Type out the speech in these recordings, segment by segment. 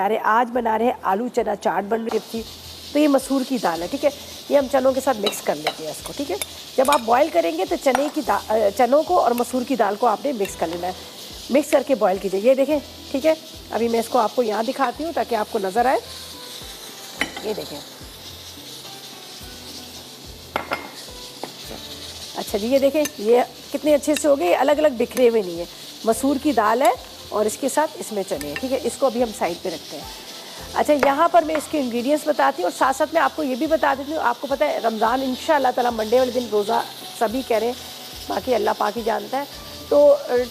अरे आज बना रहे हैं आलू चना चाट बन रही थी। तो ये मसूर की दाल है, ठीक है। ये हम चनों के साथ मिक्स कर लेते हैं इसको, ठीक है। जब आप बॉईल करेंगे तो चनों को और मसूर की दाल को आपने मिक्स कर लेना है। मिक्स करके बॉईल कीजिए। ये देखें, ठीक है। अभी मैं इसको आपको यहाँ दिखाती हूँ ताकि आपको नज़र आए। ये देखें। अच्छा जी, ये देखें ये कितने अच्छे से हो गए, अलग अलग बिखरे हुए नहीं है। मसूर की दाल है और इसके साथ इसमें चने हैं, ठीक है। इसको अभी हम साइड पे रखते हैं। अच्छा, यहाँ पर मैं इसके इंग्रेडिएंट्स बताती हूँ और साथ साथ में आपको ये भी बता देती हूँ। आपको पता है रमज़ान इंशाअल्लाह ताला मंडे वाले दिन रोज़ा सभी कह रहे हैं, बाकी अल्लाह पाक ही जानता है। तो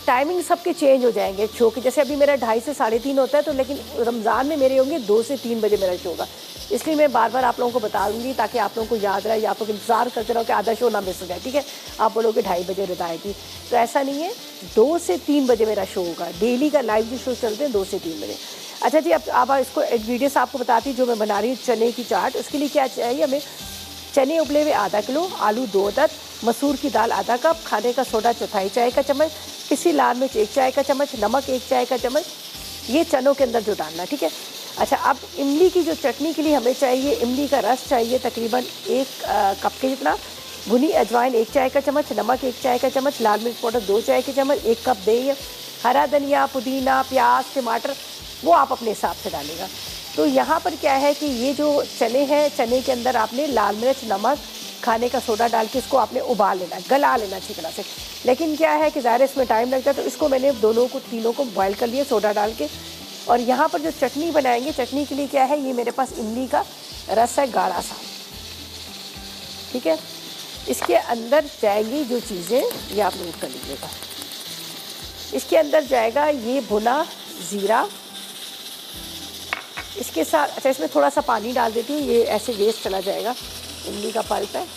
टाइमिंग सबके चेंज हो जाएंगे शो के। जैसे अभी मेरा 2:30 से 3:30 होता है, तो लेकिन रमज़ान में मेरे होंगे 2 से 3 बजे मेरा शो होगा। इसलिए मैं बार बार आप लोगों को बता दूँगी ताकि आप लोगों को याद रहे, या आप लोग इंतज़ार करते रहो कि आधा शो ना मिस हो जाए, ठीक है। आप बोलोगे 2:30 बजे रदाई की, तो ऐसा नहीं है। 2 से 3 बजे मेरा शो होगा। डेली का लाइव जो शो चलते हैं 2 से 3 बजे। अच्छा जी, अब इसको इंग्रीडियंट्स आपको बताती हूँ जो मैं बना रही हूँ चने की चाट। उसके लिए क्या चाहिए हमें? चने उबले हुए आधा किलो, आलू 2 अदद, मसूर की दाल आधा कप, खाने का सोडा 1/4 चाय का चम्मच, पिसी लाल मिर्च 1 चाय का चम्मच, नमक 1 चाय का चम्मच। ये चनों के अंदर जो डालना, ठीक है। अच्छा, अब इमली की जो चटनी के लिए हमें चाहिए, इमली का रस चाहिए तकरीबन 1 कप के जितना, भुनी अजवाइन 1 चाय का चम्मच, नमक 1 चाय का चम्मच, लाल मिर्च पाउडर 2 चाय के चम्मच, 1 कप दही, हरा धनिया, पुदीना, प्याज, टमाटर वो आप अपने हिसाब से डालेगा। तो यहाँ पर क्या है कि ये जो चने हैं, चने के अंदर आपने लाल मिर्च, नमक, खाने का सोडा डाल के इसको आपने उबाल लेना, गला लेना अच्छी तरह से। लेकिन क्या है कि ज़ाहिर इसमें टाइम लगता है, तो इसको मैंने तीनों को बॉयल कर लिया सोडा डाल के। और यहाँ पर जो चटनी बनाएंगे, चटनी के लिए क्या है, ये मेरे पास इमली का रस है गाढ़ा सा, ठीक है। इसके अंदर जाएंगी जो चीज़ें, ये आप नोट कर लीजिएगा। इसके अंदर जाएगा ये भुना ज़ीरा, इसके साथ। अच्छा, इसमें थोड़ा सा पानी डाल देती हूँ, ये ऐसे वेस्ट चला जाएगा, इमली का पल्प है।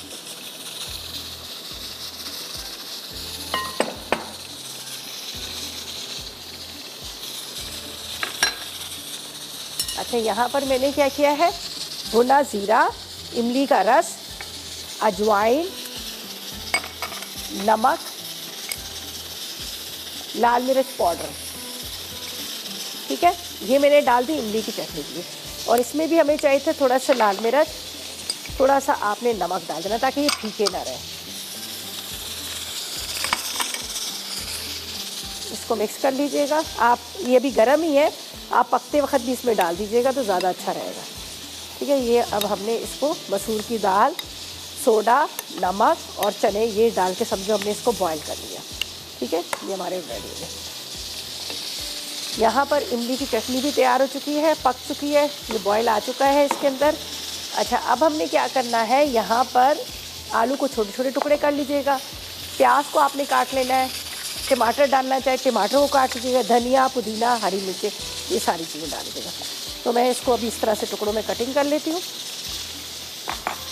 अच्छा, यहाँ पर मैंने क्या किया है, भुना ज़ीरा, इमली का रस, अजवाइन, नमक, लाल मिर्च पाउडर, ठीक है। ये मैंने डाल दी इमली की चटनी के लिए। और इसमें भी हमें चाहिए था थोड़ा सा लाल मिर्च, थोड़ा सा आपने नमक डाल देना ताकि ये फीके ना रहे। इसको मिक्स कर लीजिएगा आप। ये अभी गर्म ही है, आप पकते वक्त भी इसमें डाल दीजिएगा तो ज़्यादा अच्छा रहेगा, ठीक है। ये अब हमने इसको मसूर की दाल, सोडा, नमक और चने ये डाल के समझो हमने इसको बॉईल कर लिया, ठीक है। ये हमारे रेडी हो गए। यहाँ पर इमली की चटनी भी तैयार हो चुकी है, पक चुकी है, ये बॉयल आ चुका है इसके अंदर। अच्छा, अब हमने क्या करना है, यहाँ पर आलू को छोटे छोटे टुकड़े कर लीजिएगा, प्याज को आपने काट लेना है, टमाटर डालना चाहे टमाटर को काट लीजिएगा, धनिया, पुदीना, हरी मिर्चें, ये सारी चीज़ें डाल दीजिएगा। तो मैं इसको अभी इस तरह से टुकड़ों में कटिंग कर लेती हूँ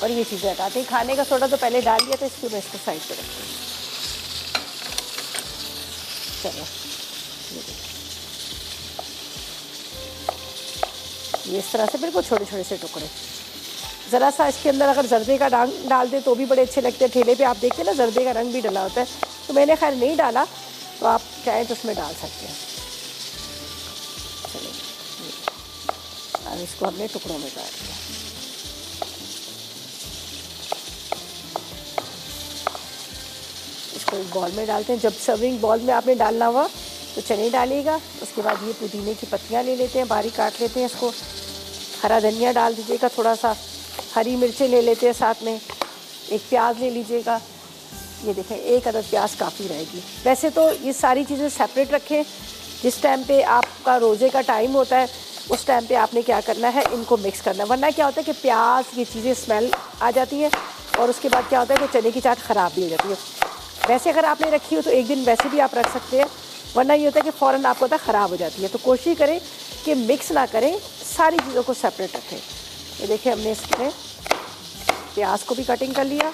और ये चीज़ें हटाते हैं। खाने का सोडा तो पहले डाल दिया था, इसको मैं इसको साइड पर रखती हूँ। चलो, ये इस तरह से बिल्कुल छोटे छोटे से टुकड़े। ज़रा सा इसके अंदर अगर जर्दे का रंग डाल दे तो भी बड़े अच्छे लगते हैं। ठेले पे आप देखते हैं ना, जर्दे का रंग भी डला होता है, तो मैंने खैर नहीं डाला, तो आप चाहें तो उसमें डाल सकते हैं। चलो, अब इसको हमने टुकड़ों में काट दिया। इसको एक बॉल में डालते हैं। जब सर्विंग बॉल में आपने डालना हुआ तो चने डालिएगा। उसके बाद ये पुदीने की पत्तियां ले लेते हैं, बारीक काट लेते हैं इसको। हरा धनिया डाल दीजिएगा, थोड़ा सा हरी मिर्चें ले लेते हैं साथ में, एक प्याज ले लीजिएगा। ये देखें, 1 अदद प्याज काफ़ी रहेगी। वैसे तो ये सारी चीज़ें सेपरेट रखें। जिस टाइम पे आपका रोज़े का टाइम होता है उस टाइम पे आपने क्या करना है, इनको मिक्स करना है। वरना क्या होता है कि प्याज ये चीज़ें स्मेल आ जाती है और उसके बाद क्या होता है कि चने की चाट ख़राब भी हो जाती है। वैसे अगर आपने रखी हो तो एक दिन वैसे भी आप रख सकते हैं, वरना ये होता है कि फ़ौरन आपको होता है ख़राब हो जाती है। तो कोशिश करें कि मिक्स ना करें, सारी चीज़ों को सेपरेट रखें। ये देखिए, हमने इसमें प्याज को भी कटिंग कर लिया।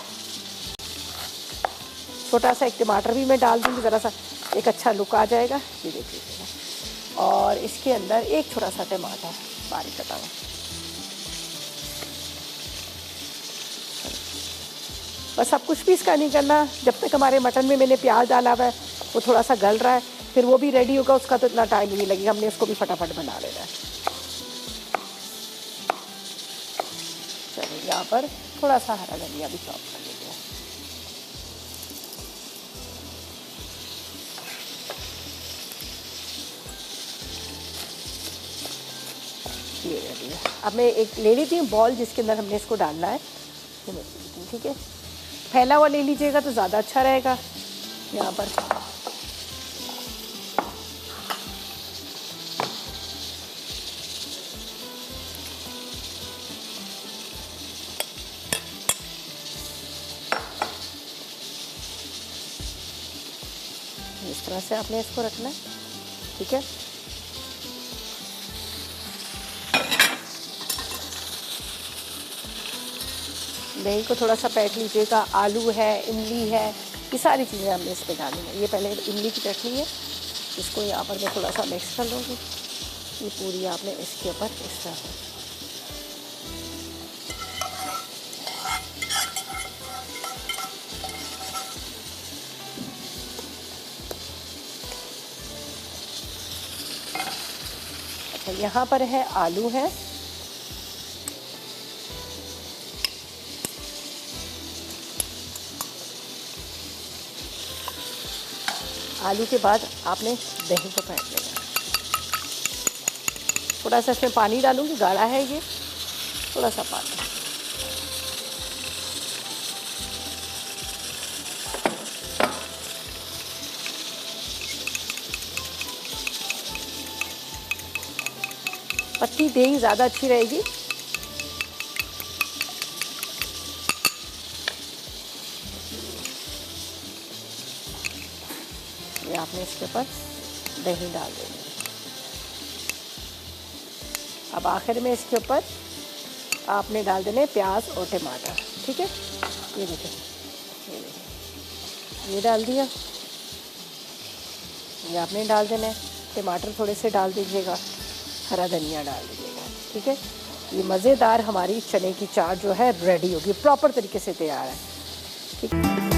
छोटा सा एक टमाटर भी मैं डाल दूँगी, ज़रा सा एक अच्छा लुक आ जाएगा। ये देखिए, और इसके अंदर एक छोटा सा टमाटर बारीक कटा हुआ। बस अब कुछ भी इसका नहीं करना, जब तक हमारे मटन में मैंने प्याज डाला हुआ है वो थोड़ा सा गल रहा है, फिर वो भी रेडी होगा, उसका तो इतना टाइम नहीं लगेगा, हमने उसको भी फटाफट बना लेना है। यहाँ पर थोड़ा सा हरा धनिया भी चॉप कर लेते हैं। ये रेडी है। अब मैं एक ले लेती हूँ बॉल जिसके अंदर हमने इसको डालना है। ठीक है, फैला हुआ ले लीजिएगा तो ज़्यादा अच्छा रहेगा। यहाँ पर इस तरह से आपने इसको रखना है। ठीक है, दही को थोड़ा सा पैट लीजिएगा। आलू है, इमली है, ये सारी चीज़ें हमने इस पर डाली हैं। ये पहले इमली की चटनी है, इसको यहाँ पर मैं थोड़ा सा मिक्स कर लूँगी। ये पूरी आपने इसके ऊपर इस तरह से यहाँ पर है आलू है, आलू के बाद आपने दही को फेंट लेना। थोड़ा सा इसमें पानी डालूंगी, गाढ़ा है ये, थोड़ा सा पानी। पत्ती दही ज़्यादा अच्छी रहेगी। ये आपने इसके ऊपर दही डाल देनी है। अब आखिर में इसके ऊपर आपने डाल देने प्याज और टमाटर। ठीक है, ये देखिए, ये डाल दिया। ये आपने डाल देना है। टमाटर थोड़े से डाल दीजिएगा, हरा धनिया डाल दीजिएगा। ठीक है, ये मज़ेदार हमारी चने की चाट जो है रेडी होगी, प्रॉपर तरीके से तैयार है। ठीक है।